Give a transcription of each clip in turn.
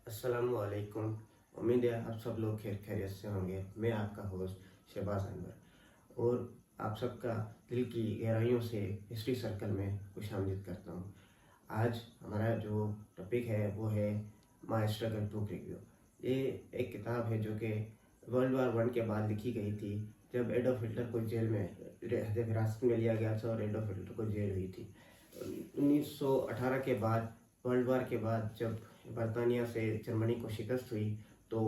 अस्सलामुअलैकुम। उम्मीद है आप सब लोग खैर खैरियत से होंगे। मैं आपका होस्ट शहबाज अनवर और आप सबका दिल की गहराइयों से हिस्ट्री सर्कल में खुशामदीद करता हूँ। आज हमारा जो टॉपिक है वो है माई स्ट्रगल टू रिव्यू। ये एक किताब है जो कि वर्ल्ड वार 1 के बाद लिखी गई थी, जब एडोल्फ हिटलर को जेल में हिरासत में लिया गया था और एडोल्फ हिटलर को जेल हुई थी 1918 के बाद। वर्ल्ड वार के बाद जब बरतानिया से जर्मनी को शिकस्त हुई तो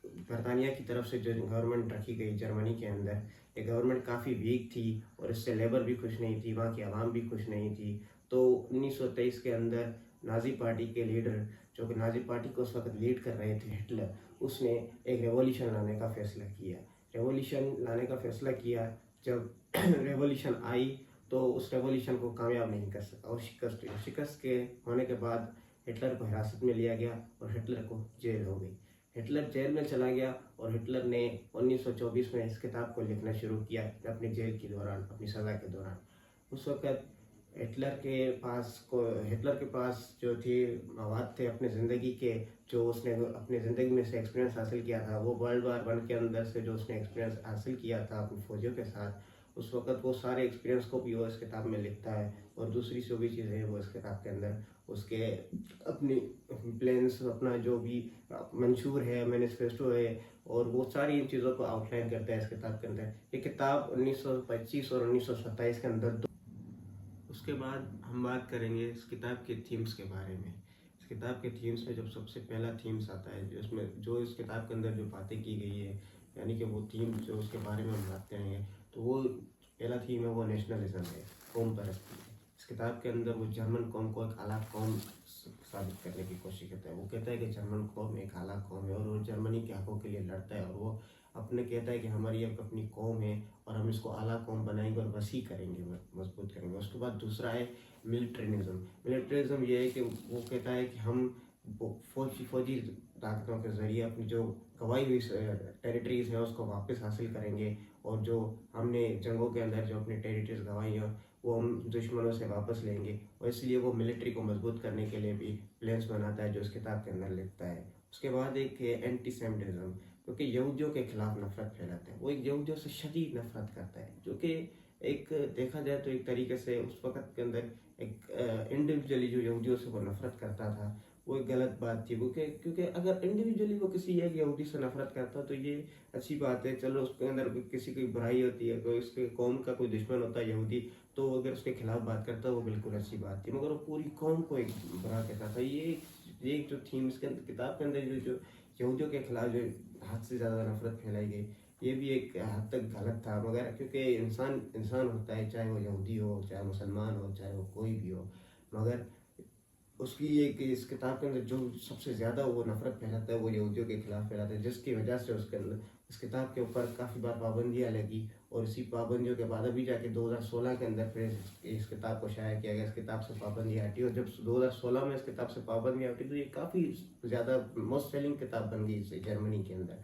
बरतानिया की तरफ से जो गवर्नमेंट रखी गई जर्मनी के अंदर, ये गवर्नमेंट काफ़ी वीक थी और इससे लेबर भी खुश नहीं थी, वहाँ की आवाम भी खुश नहीं थी। तो 1923 के अंदर नाजी पार्टी के लीडर, जो कि नाजी पार्टी को उस वक्त लीड कर रहे थे हिटलर, उसने एक रेवोल्यूशन लाने का फैसला किया। रेवोल्यूशन लाने का फैसला किया। जब रेवोल्यूशन आई तो उस रेवोल्यूशन को कामयाब नहीं कर सका और शिकस्त हुई। शिकस्त के होने के बाद हिटलर को हिरासत में लिया गया और हिटलर को जेल हो गई। हिटलर जेल में चला गया और हिटलर ने 1924 में इस किताब को लिखना शुरू किया अपनी जेल के दौरान, अपनी सज़ा के दौरान। उस वक्त हिटलर के पास जो थी मवाद थे अपने ज़िंदगी के, जो उसने अपनी ज़िंदगी में से एक्सपीरियंस हासिल किया था, वो वर्ल्ड वार 1 के अंदर से जो उसने एक्सपीरियंस हासिल किया था अपनी फौजियों के साथ, उस वक्त वो सारे एक्सपीरियंस को भी वो इस किताब में लिखता है। और दूसरी जो भी चीज़ें हैं वो इस किताब के अंदर उसके अपनी प्लान्स, अपना जो भी मंशूर है, मैनिफेस्टो है, और वो सारी इन चीज़ों को आउटलाइन करता है इस किताब के अंदर। ये किताब 1925 और 1927 के अंदर उसके बाद हम बात करेंगे इस किताब के थीम्स के बारे में। इस किताब के थीम्स में जब सबसे पहला थीम्स आता है, जो इस किताब के अंदर जो बातें की गई है, यानी कि वो थीम जो उसके बारे में हम बात करेंगे, तो वो पहला थीम है वो नेशनलिज्म है, कौम परस्ती है। इस किताब के अंदर वो जर्मन कौम को एक आला कौम साबित करने की कोशिश करता है। वो कहता है कि जर्मन कौम एक आला कौम है और वो जर्मनी के हकों के लिए लड़ता है, और वो अपने कहता है कि हमारी एक अपनी कौम है और हम इसको आला कौम बनाएंगे और वसी करेंगे, मजबूत करेंगे। उसके बाद दूसरा है मिलिट्रिज्म। मिलिट्रिज्म ये है कि वो कहता है कि हम फौजी ताकतों के ज़रिए अपनी जो गंवाई हुई टेरिटरीज है उसको वापस हासिल करेंगे, और जो हमने जंगों के अंदर जो अपनी टेरिटरीज गंवाई है वो हम दुश्मनों से वापस लेंगे। और इसलिए वो मिलिट्री को मजबूत करने के लिए भी प्लान्स बनाता है, जो इस किताब के अंदर लिखता है। उसके बाद एक है एंटीसेमिटिज्म, क्योंकि यहूदियों के खिलाफ नफरत फैलाता है। वो एक यहूदियों से शदीद नफरत करता है, जो कि एक देखा जाए तो एक तरीके से उस वक़्त के अंदर एक इंडिविजुअली जो यहूदियों से वो नफरत करता था वो एक गलत बात थी। क्योंकि अगर इंडिविजुअली वो किसी एक यहूदी से नफरत करता तो ये अच्छी बात है, चलो उसके अंदर किसी की बुराई होती है, कोई उसके कौम का कोई दुश्मन होता है यहूदी, तो अगर उसके खिलाफ बात करता वो बिल्कुल अच्छी बात थी। मगर वो पूरी कौम को एक बुरा कहता था। ये जो थीम इसके अंदर किताब के अंदर जो यहूदियों के खिलाफ जो हद से ज़्यादा नफरत फैलाई गई, ये भी एक हद तक गलत था। मगर क्योंकि इंसान इंसान होता है, चाहे वो यहूदी हो, चाहे मुसलमान हो, चाहे वो कोई भी हो, मगर उसकी एक इस किताब के अंदर जो सबसे ज़्यादा वो नफरत फैलाता है वो यहूदियों के खिलाफ फैलाता है, जिसकी वजह से उसके अंदर इस किताब के ऊपर काफ़ी बार पाबंदियाँ लगी। और इसी पाबंदियों के बाद अभी जाके 2016 के अंदर फिर इस किताब को शाया किया गया, इस किताब से पाबंदियाँ हटी। और जब 2016 में इस किताब से पाबंदियाँ हटी तो ये काफ़ी ज़्यादा मोस्ट सेलिंग किताब बन गई इस जर्मनी के अंदर।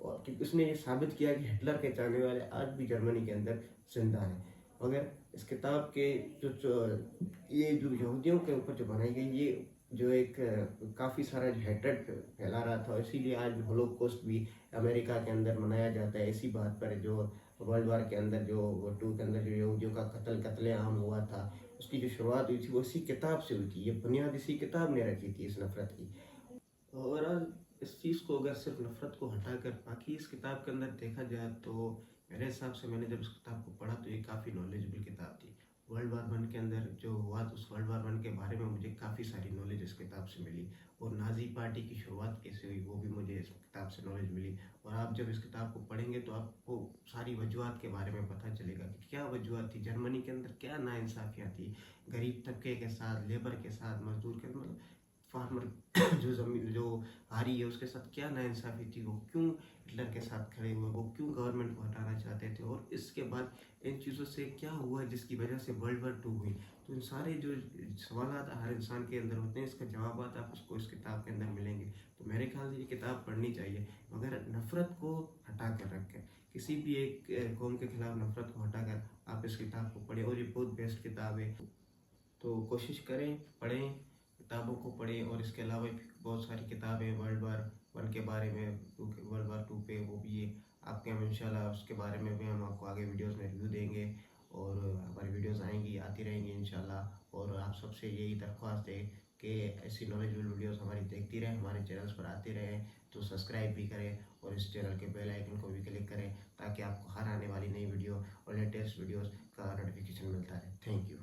और क्योंकि उसने ये साबित किया कि हिटलर के चाहने वाले आज भी जर्मनी के अंदर जिंदा हैं। मगर इस किताब के ये जो यहूदियों के ऊपर जो बनाई गई, ये जो एक काफ़ी सारा जो हेट्रेड फैला रहा था, इसीलिए आज होलोकॉस्ट भी अमेरिका के अंदर मनाया जाता है इसी बात पर। जो वर्ल्ड वार के अंदर जो 2 के अंदर जो यहूदियों का कत्लेआम हुआ था, उसकी जो शुरुआत हुई थी वो इसी किताब से हुई थी। ये बुनियाद इसी किताब ने रखी थी इस नफरत की। ओवरऑल इस चीज़ को अगर सिर्फ नफरत को हटाकर बाकी इस किताब के अंदर देखा जाए तो मेरे हिसाब से मैंने जब इस किताब को पढ़ा तो ये काफ़ी नॉलेजेबल किताब थी। वर्ल्ड वार 1 के अंदर जो हुआ तो उस वर्ल्ड वार 1 के बारे में मुझे काफ़ी सारी नॉलेज इस किताब से मिली, और नाजी पार्टी की शुरुआत कैसे हुई वो भी मुझे इस किताब से नॉलेज मिली। और आप जब इस किताब को पढ़ेंगे तो आपको सारी वजूहत के बारे में पता चलेगा कि क्या वजूहत थी जर्मनी के अंदर, क्या नाइंसाफ़ियाँ थी गरीब तबके के साथ, लेबर के साथ, मजदूर के, मतलब फार्मर जो जमीन जो हारी है उसके साथ क्या नाइंसाफ़ी थी, वो क्यों हिटलर के साथ खड़े हुए, वो क्यों गवर्नमेंट को हटाना चाहते थे, और इसके बाद इन चीज़ों से क्या हुआ जिसकी वजह से वर्ल्ड वार 2 हुई। तो इन सारे जो सवाल हर इंसान के अंदर होते हैं, इसका जवाब आप उसको इस किताब के अंदर मिलेंगे। तो मेरे ख्याल से ये किताब पढ़नी चाहिए, मगर नफ़रत को हटा कर रखें। किसी भी एक कौम के खिलाफ नफ़रत को हटाकर आप इस किताब को पढ़ें, और ये बहुत बेस्ट किताब है। तो कोशिश करें, पढ़ें, किताबों को पढ़ें। और इसके अलावा भी बहुत सारी किताबें वर्ल्ड वार 1 के बारे में, वर्ल्ड वार 2 पे, वो भी ये आपके हम इंशाल्लाह उसके बारे में भी हम आपको आगे वीडियोस में रिव्यू देंगे। और हमारी वीडियोस आएंगी, आती रहेंगी इंशाल्लाह। और आप सबसे यही दरख्वास्त है कि ऐसी नॉलेजेबल वीडियोस हमारी देखती रहें, हमारे चैनल्स पर आती रहें। तो सब्सक्राइब भी करें और इस चैनल के बेल आइकन को भी क्लिक करें ताकि आपको हर आने वाली नई वीडियो और लेटेस्ट वीडियोस का नोटिफिकेशन मिलता रहे। Thank you.